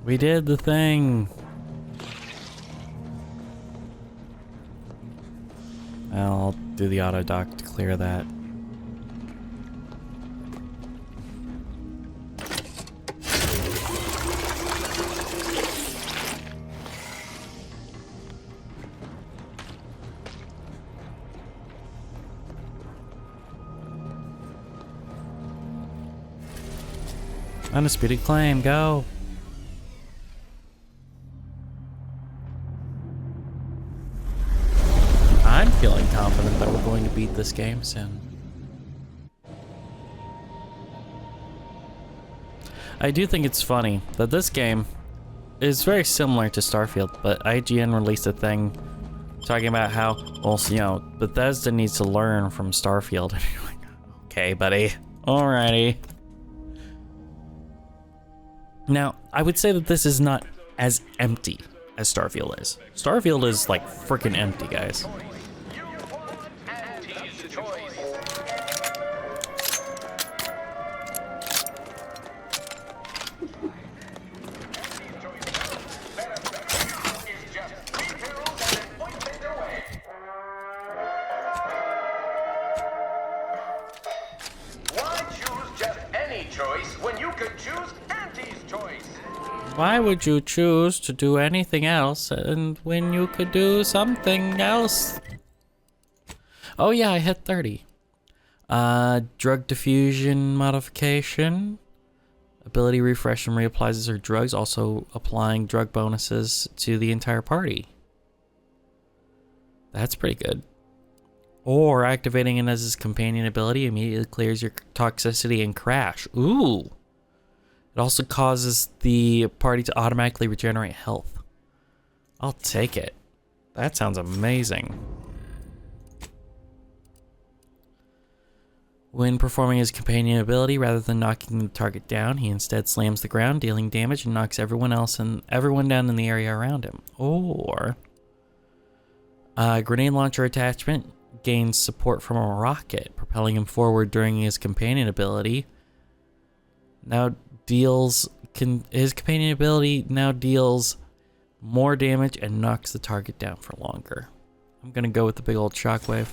We did the thing. I'll do the auto dock to clear that. Undisputed claim, go. I'm feeling confident that we're going to beat this game soon. I do think it's funny that this game is very similar to Starfield, but IGN released a thing talking about how, well, you know, Bethesda needs to learn from Starfield. And you're like, okay, buddy, alrighty. Now, I would say that this is not as empty as Starfield is. Starfield is like freaking empty, guys. Why would you choose to do anything else and when you could do something else? Oh yeah, I hit 30. Drug diffusion modification. Ability refresh and reapplies her drugs, also applying drug bonuses to the entire party. That's pretty good. Or activating Inez's companion ability immediately clears your toxicity and crash. Ooh. It also causes the party to automatically regenerate health. I'll take it. That sounds amazing. When performing his companion ability, rather than knocking the target down, he instead slams the ground, dealing damage, and knocks everyone down in the area around him. Or grenade launcher attachment gains support from a rocket, propelling him forward during his companion ability. His companion ability now deals more damage and knocks the target down for longer. I'm gonna go with the big old shockwave.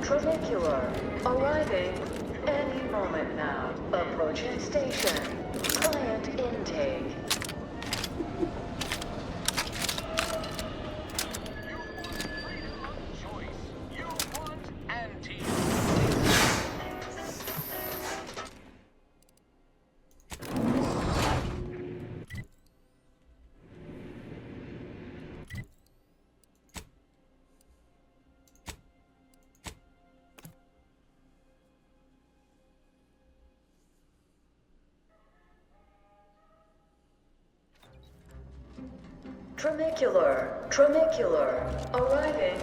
Trinicular, arriving any moment now. Approaching station, client intake. Trinicular, arriving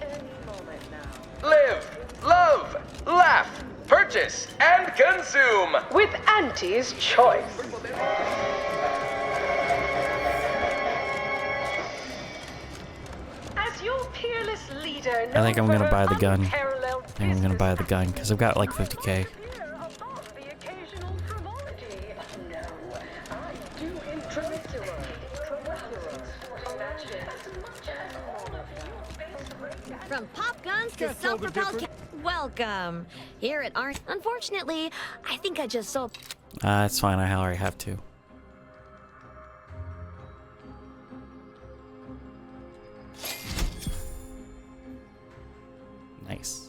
any moment now. Live, love, laugh, purchase, and consume With Auntie's choice. As your peerless leader, I think I'm gonna buy the gun. Because I've got like 50k. From pop guns to self-propelled welcome. Here at Art. Unfortunately, I think I just sold. It's fine. I already have to. Nice.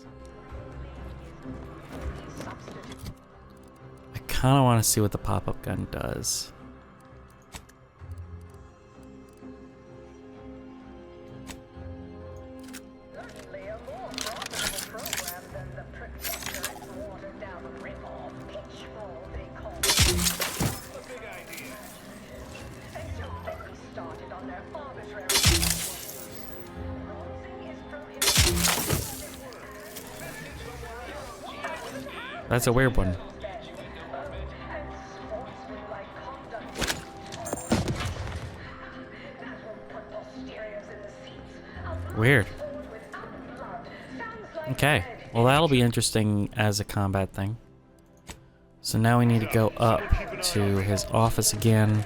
I kind of want to see what the pop-up gun does. That's a weird one. Weird. Okay. Well, that'll be interesting as a combat thing. So now we need to go up to his office again.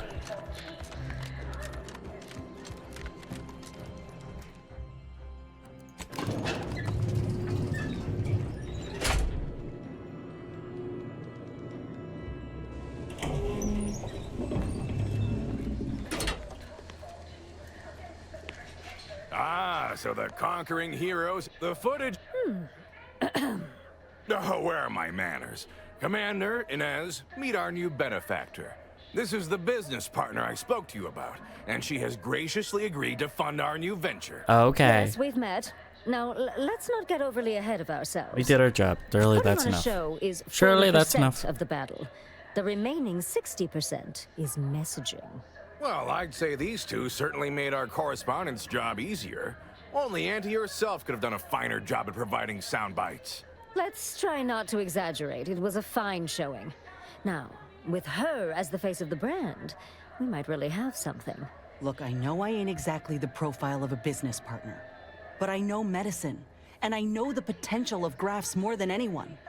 Ah, so the conquering heroes, the footage. Oh, where are my manners? Commander, Inez, meet our new benefactor. This is the business partner I spoke to you about, and she has graciously agreed to fund our new venture. Okay. Yes, we've met. Now, let's not get overly ahead of ourselves. We did our job. Surely Putting that's on a enough. show is Surely 40% that's enough. of the battle. The remaining 60% is messaging. Well, I'd say these two certainly made our correspondence job easier. Only Auntie herself could have done a finer job at providing sound bites. Let's try not to exaggerate. It was a fine showing. Now, with her as the face of the brand, we might really have something. Look, I know I ain't exactly the profile of a business partner, but I know medicine, and I know the potential of grafts more than anyone.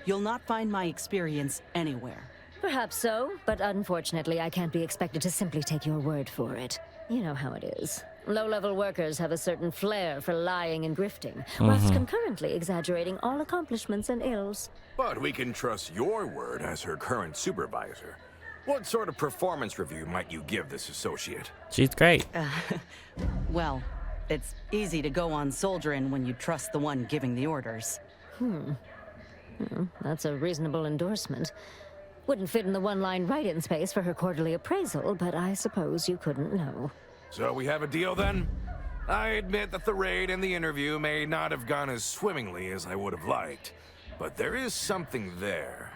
You'll not find my experience anywhere. Perhaps so, but unfortunately I can't be expected to simply take your word for it. You know how it is. Low-level workers have a certain flair for lying and grifting, whilst concurrently exaggerating all accomplishments and ills. But we can trust your word as her current supervisor. What sort of performance review might you give this associate? She's great. Well, it's easy to go on soldiering when you trust the one giving the orders. That's a reasonable endorsement. Wouldn't fit in the one-line write-in space for her quarterly appraisal, but I suppose you couldn't know. So we have a deal then? I admit that the raid and the interview may not have gone as swimmingly as I would have liked, but there is something there.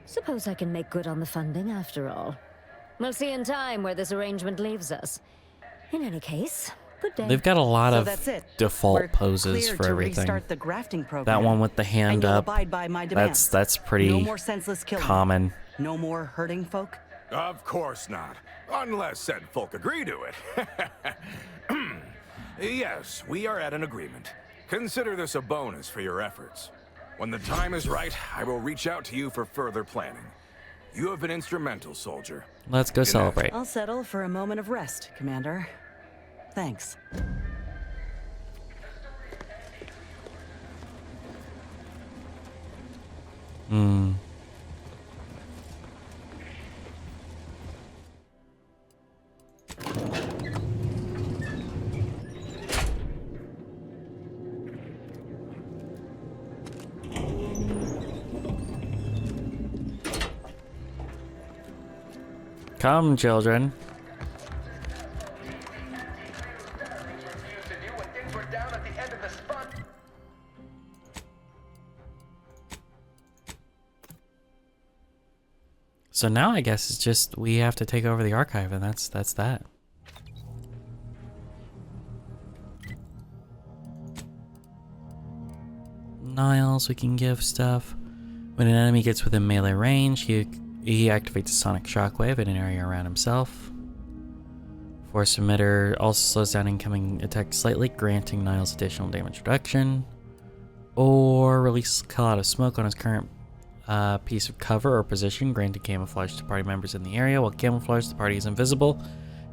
Suppose I can make good on the funding after all. We'll see in time where this arrangement leaves us. In any case, good day. They've got a lot So of that's it. default We're poses cleared for to everything. Restart the grafting program. That one with the And hand you'll up. abide by my demands. That's pretty No more senseless killing. common. No more hurting folk. Of course not, unless said folk agree to it. Yes, we are at an agreement. Consider this a bonus for your efforts. When the time is right, I will reach out to you for further planning. You have been instrumental, soldier. Let's go celebrate. I'll settle for a moment of rest, Commander. Thanks. Come, children. Refused to do when things were down at the end of the spot. So now I guess it's just we have to take over the archive, and that's that. Niles, we can give stuff. When an enemy gets within melee range, he activates a sonic shockwave in an area around himself. Force emitter also slows down incoming attacks slightly, granting Niles additional damage reduction. Or release a cloud of smoke on his current piece of cover or position, granting camouflage to party members in the area. While camouflage, the party is invisible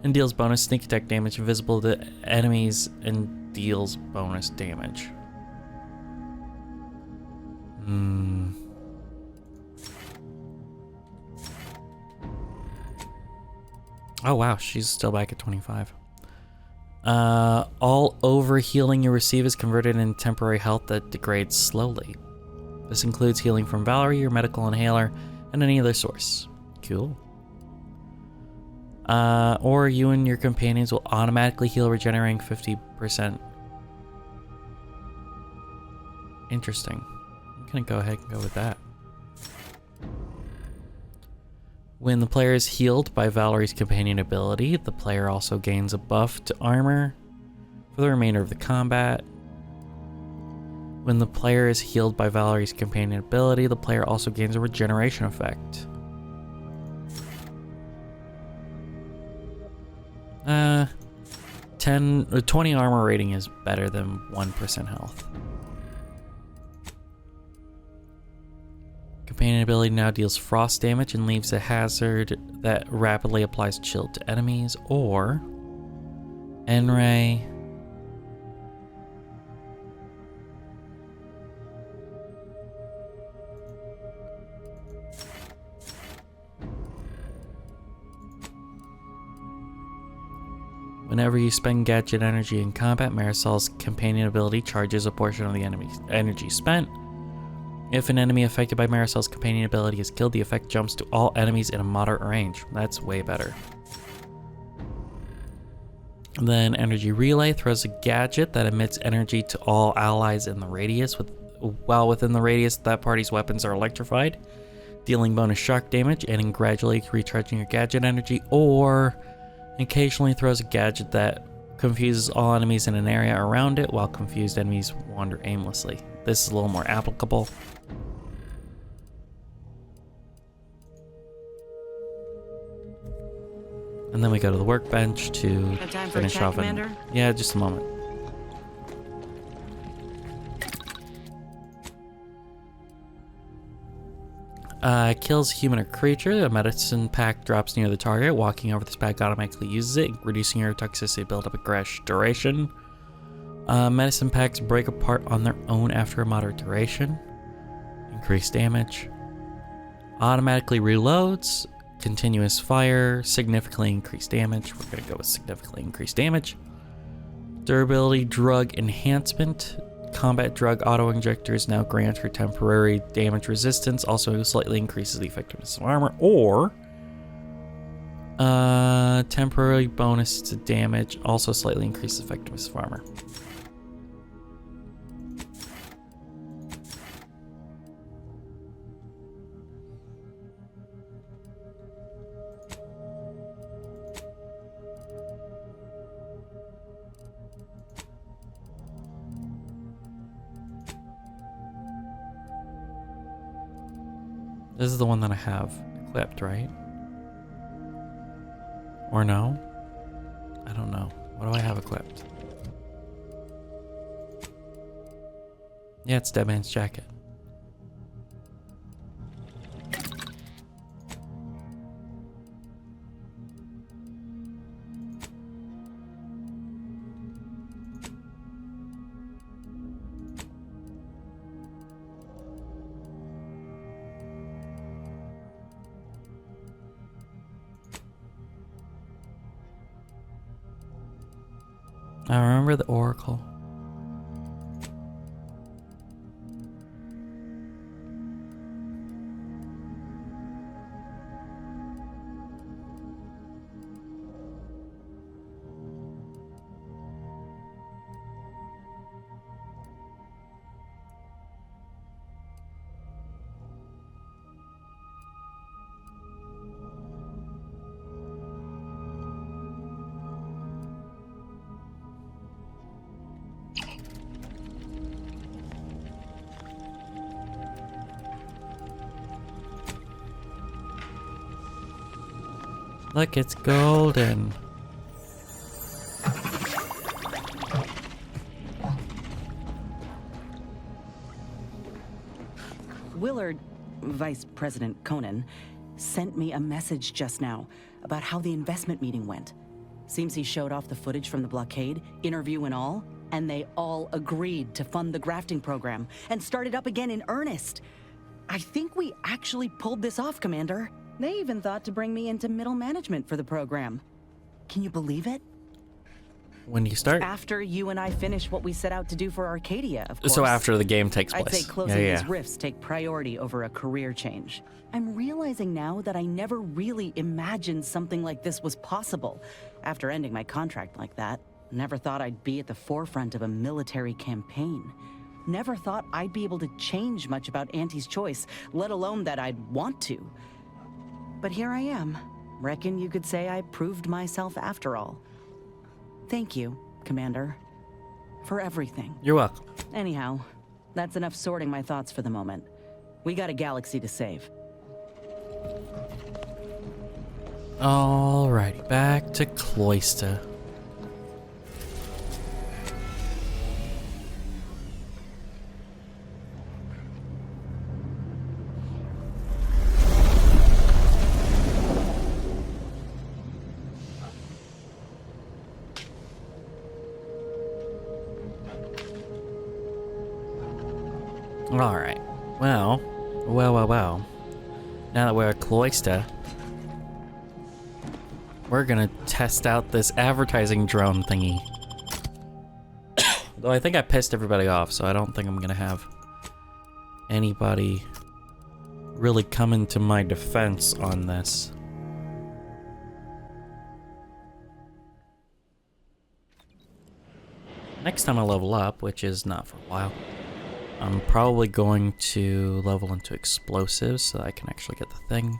and deals bonus sneak attack damage invisible to enemies and deals bonus damage. Oh wow, she's still back at 25. All over healing you receive is converted into temporary health that degrades slowly. This includes healing from Valerie, your medical inhaler, and any other source. Cool. Or you and your companions will automatically heal, regenerating 50%. Interesting. I'm gonna go ahead and go with that. When the player is healed by Valerie's companion ability, the player also gains a buff to armor for the remainder of the combat. When the player is healed by Valerie's companion ability, the player also gains a regeneration effect. 20 armor rating is better than 1% health. Companion ability now deals frost damage and leaves a hazard that rapidly applies chill to enemies. Or N-Ray. Whenever you spend gadget energy in combat, Marisol's companion ability charges a portion of the enemy's energy spent. If an enemy affected by Marisol's companion ability is killed, the effect jumps to all enemies in a moderate range. That's way better. Then Energy Relay throws a gadget that emits energy to all allies in the radius. While within the radius, that party's weapons are electrified, dealing bonus shock damage and gradually recharging your gadget energy. Or occasionally throws a gadget that confuses all enemies in an area around it while confused enemies wander aimlessly. This is a little more applicable. And then we go to the workbench to Time for a finish chat, off. Commander? Yeah, just a moment. Kills human or creature. A medicine pack drops near the target. Walking over this pack automatically uses it, reducing your toxicity buildup and crash duration. Medicine packs break apart on their own after a moderate duration. Increased damage. Automatically reloads. Continuous fire. Significantly increased damage. We're going to go with significantly increased damage. Durability drug enhancement. Combat drug auto-injectors now grant her temporary damage resistance, also slightly increases the effectiveness of armor, or temporary bonus to damage, also slightly increases the effectiveness of armor. This is the one that I have equipped, right? Or no? I don't know. What do I have equipped? Yeah, it's Dead Man's Jacket. I remember the Oracle. Look, it's golden. Willard, Vice President Conan, sent me a message just now about how the investment meeting went. Seems he showed off the footage from the Blockade, interview and all, and they all agreed to fund the grafting program and start it up again in earnest. I think we actually pulled this off, Commander. They even thought to bring me into middle management for the program. Can you believe it? When do you start? After you and I finish what we set out to do for Arcadia, of course. So after the game takes place. I'd say closing these rifts take priority over a career change. I'm realizing now that I never really imagined something like this was possible. After ending my contract like that, never thought I'd be at the forefront of a military campaign. Never thought I'd be able to change much about Auntie's choice, let alone that I'd want to. But here I am. Reckon you could say I proved myself after all. Thank you, Commander, for everything. You're welcome. Anyhow, that's enough sorting my thoughts for the moment. We got a galaxy to save. Alrighty, back to Cloyster. Alright. Well. Now that we're a cloister, we're gonna test out this advertising drone thingy. Though I think I pissed everybody off, so I don't think I'm gonna have anybody really coming to my defense on this. Next time I level up, which is not for a while, I'm probably going to level into explosives so that I can actually get the thing.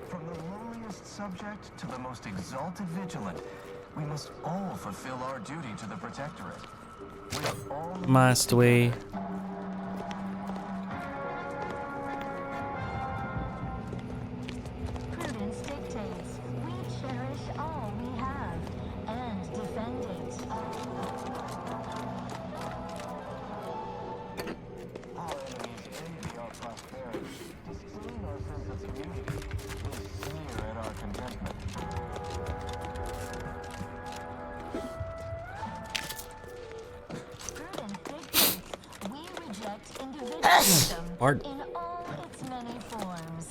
From the lowliest subject to the most exalted vigilant, we must all fulfill our duty to the Protectorate. With all Must we? Prudence dictates we cherish all we have and defend it. our enemies envy our prosperity, disdain our sense of community, and sneer at our contentment. Prudence dictates we reject individualism Pardon. in all its many forms.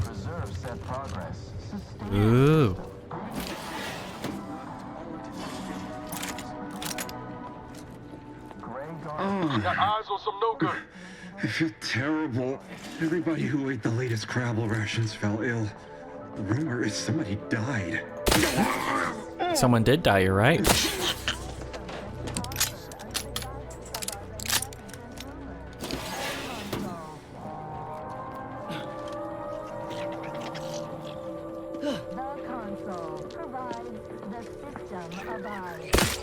Preserve said progress. Sustain Ooh. Grey Guard. Got eyes on some no good. I feel terrible. Everybody who ate the latest Crabble rations fell ill. The rumor is somebody died. Someone did die, you're right. The console provides the system abides.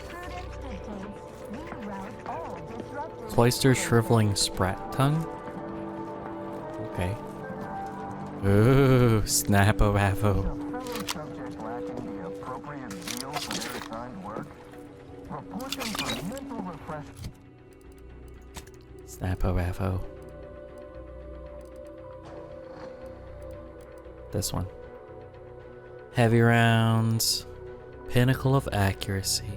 Prudence dictates we route all disruptive Cloister shriveling sprat tongue? Okay. Ooh, snap-o-rafo. Fellow subject lacking the appropriate zeal for their assigned work. Report them for mental refreshment. Snap-o-rafo. This one. Heavy rounds. Pinnacle of accuracy.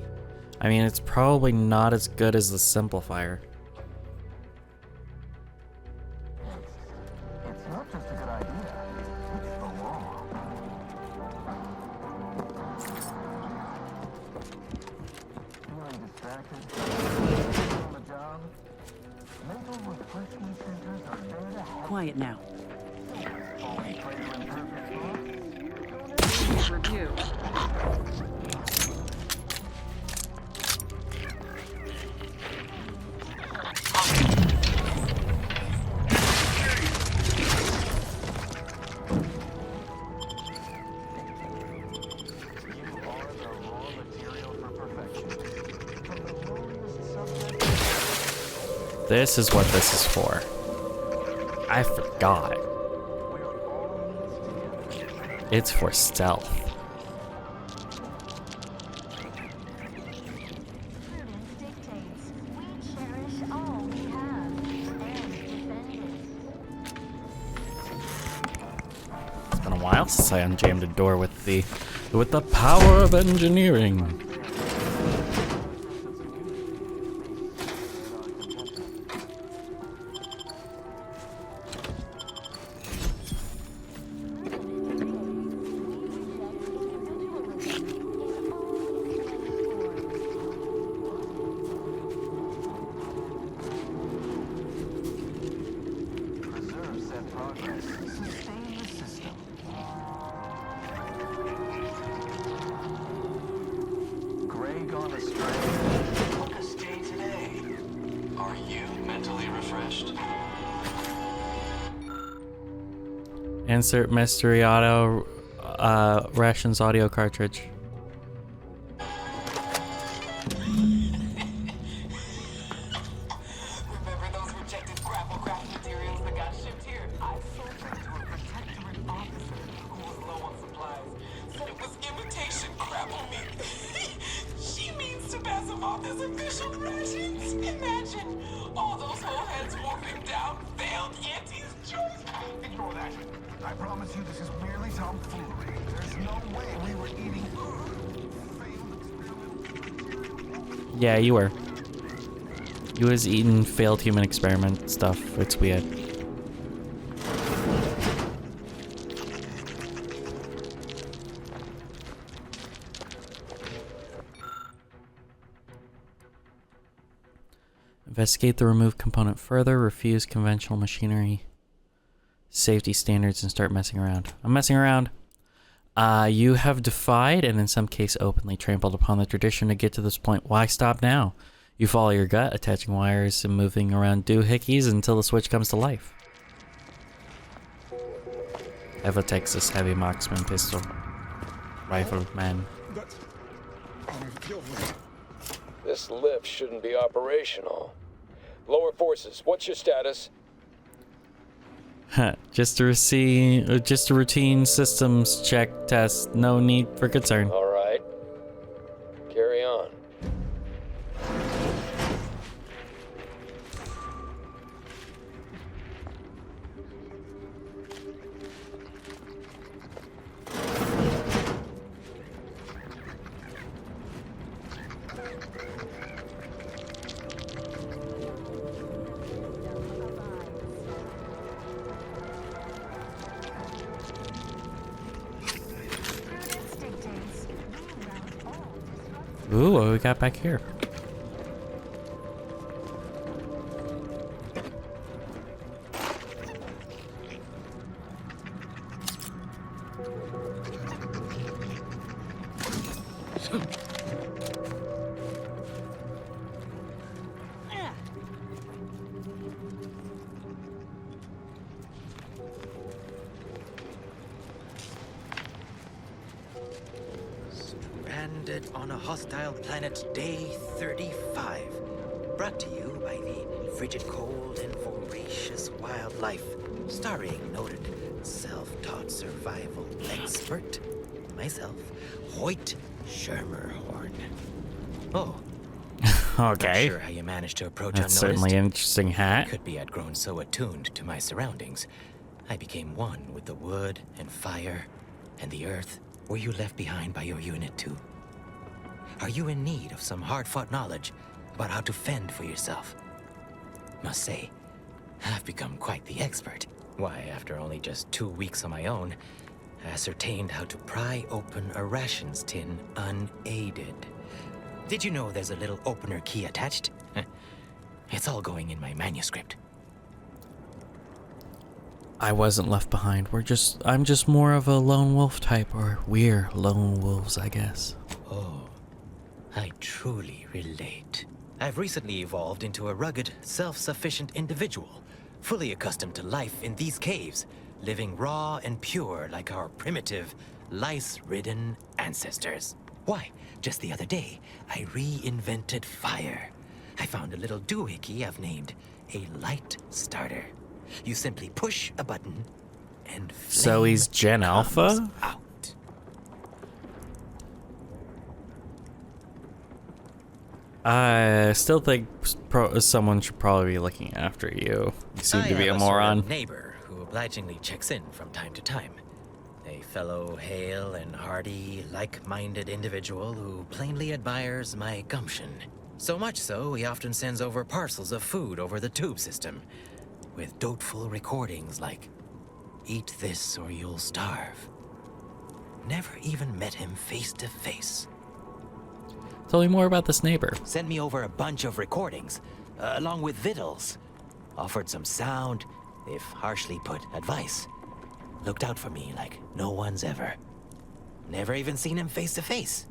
I mean, it's probably not as good as the simplifier. It's not just a good idea, it's the law. Feeling distracted? On the job? Mental refreshment centers are there to help. Quiet now. Always try to improve your Review. This is what this is for. I forgot. It's for stealth. Prudence dictates we cherish all we have and defend it. It's been a while since I unjammed a door with the power of engineering. Preserve said progress. Sustain the system. Insert mystery auto rations audio cartridge. Remember those rejected grapple craft materials that got shipped here? I sold them to a protectorate officer who was low on supplies. Said it was imitation grapple meat. She means to pass them off as official rations. Imagine all those whole heads wolfing down failed Auntie's choice. Ignore that. I promise you this is merely tomfoolery. There's no way we were eating failed experiment. Yeah, you were. You was eating failed human experiment stuff. It's weird. Investigate the removed component further. Refuse conventional machinery safety standards and start messing around. I'm messing around. You have defied and in some case openly trampled upon the tradition to get to this point. Why stop now? You follow your gut, attaching wires and moving around doohickeys until the switch comes to life. Eva takes this heavy marksman pistol. Rifleman. This lift shouldn't be operational. Lower forces, what's your status? Just a routine systems check test. No need for concern. All right. Carry on. Ooh, what do we got back here? Stranded on a hostile planet, day 35. Brought to you by the frigid cold and voracious wildlife. Starring noted self-taught survival expert, myself, Hoyt Schermerhorn. Oh. Okay. Not sure how you managed to approach That's unnoticed. certainly an interesting hat. Could be I'd grown so attuned to my surroundings, I became one with the wood and fire and the earth. Were you left behind by your unit too? Are you in need of some hard-fought knowledge about how to fend for yourself? Must say, I've become quite the expert. Why, after only just 2 weeks on my own, I ascertained how to pry open a rations tin unaided. Did you know there's a little opener key attached? It's all going in my manuscript. I wasn't left behind. I'm just more of a lone wolf type, or we're lone wolves, I guess. Oh, I truly relate. I've recently evolved into a rugged, self-sufficient individual, fully accustomed to life in these caves, living raw and pure like our primitive, lice-ridden ancestors. Why, just the other day, I reinvented fire. I found a little doohickey I've named a light starter. You simply push a button and So he's Gen Alpha? Out. I still think someone should probably be looking after you. You seem to be a moron. Sort of neighbor who obligingly checks in from time to time. A fellow hale and hearty, like-minded individual who plainly admires my gumption. So much so, he often sends over parcels of food over the tube system, with doleful recordings like, "Eat this or you'll starve." Never even met him face to face. Tell me more about this neighbor. Sent me over a bunch of recordings, along with victuals. Offered some sound, if harshly put, advice. Looked out for me like no one's ever. Never even seen him face to face.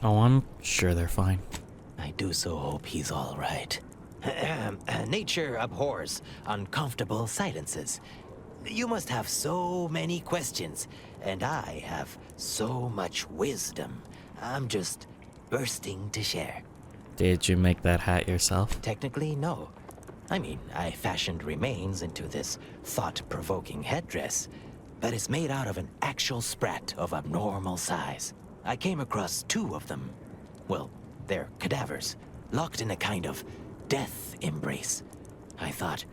Oh, I'm sure they're fine. I do so hope he's all right. Nature abhors uncomfortable silences. You must have so many questions, and I have so much wisdom. I'm just bursting to share. Did you make that hat yourself? Technically, no. I mean, I fashioned remains into this thought-provoking headdress, but it's made out of an actual sprat of abnormal size. I came across 2 of them. Well, they're cadavers, locked in a kind of death embrace. I thought,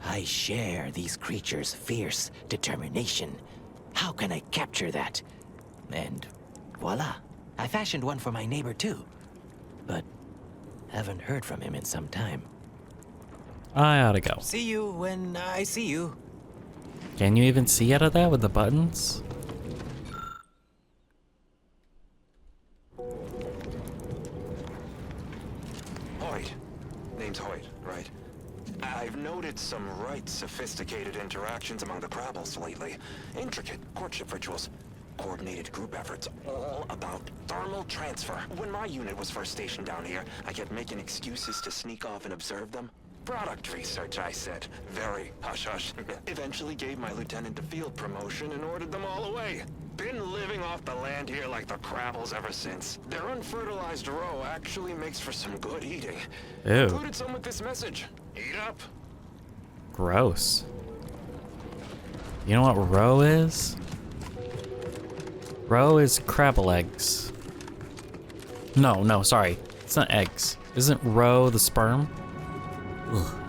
I share these creatures' fierce determination. How can I capture that? And voila, I fashioned one for my neighbor too. But haven't heard from him in some time. I ought to go. See you when I see you. Can you even see out of that with the buttons? Hoyt. Name's Hoyt, right? I've noted some right sophisticated interactions among the Crabbles lately. Intricate courtship rituals. Coordinated group efforts, all about thermal transfer. When my unit was first stationed down here, I kept making excuses to sneak off and observe them. Product research, I said. Very hush-hush. Eventually gave my lieutenant a field promotion and ordered them all away. Been living off the land here like the Crabbles ever since. Their unfertilized roe actually makes for some good eating. Ew. Included some with this message. Eat up. Gross. You know what roe is? Roe is crabble eggs. No, sorry. It's not eggs. Isn't roe the sperm? Ugh.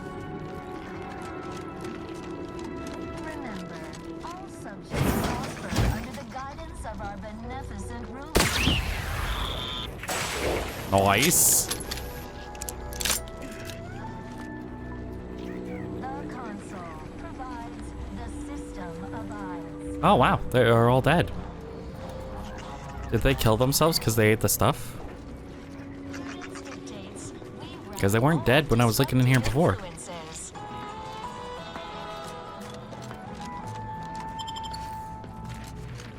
Remember, all subjects prosper under the guidance of our beneficent ruler. Nice. The console provides, the system abides. Oh wow, they are all dead. Did they kill themselves because they ate the stuff? Because they weren't dead when I was looking in here before.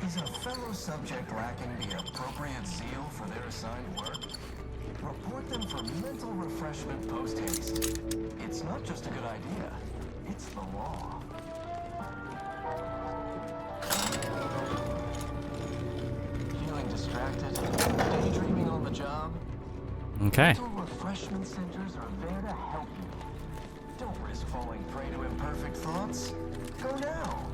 Is a fellow subject lacking the appropriate zeal for their assigned work? Report them for mental refreshment post-haste. It's not just a good idea, it's the law. Feeling distracted? Daydreaming on the job? Okay. Mental refreshment centers are there to help you. Don't risk falling prey to imperfect thoughts. Go now.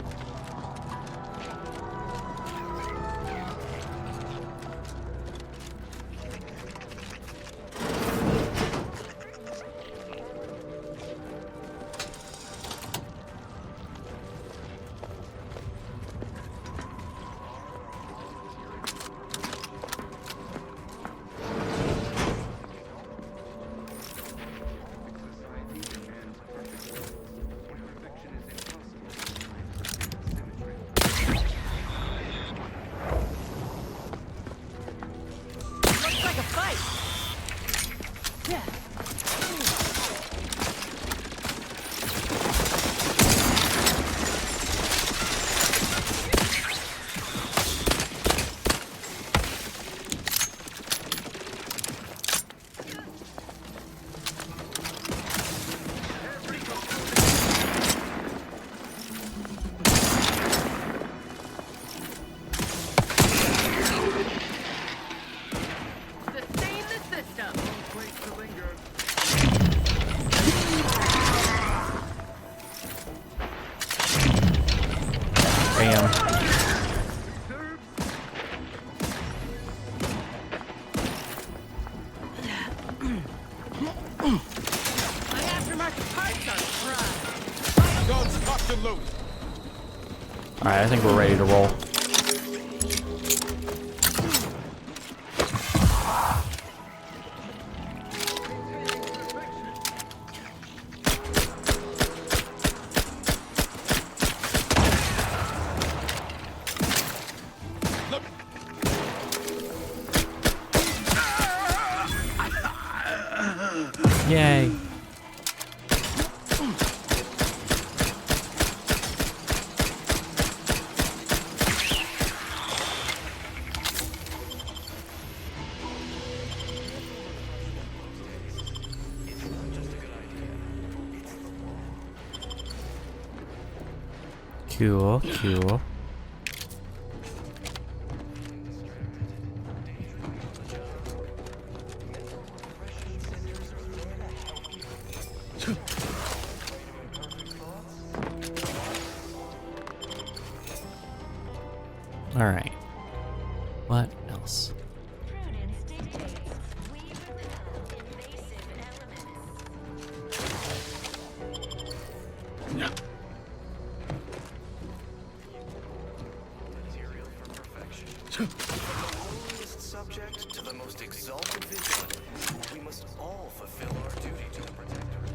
Alright, I think we're ready to roll. Yay. Cool, cool. All right. What else? Prudence dictates we repel invasive elements. Material for perfection. From the lowliest subject to the most exalted vigilant, we must all fulfill our duty to the Protectorate.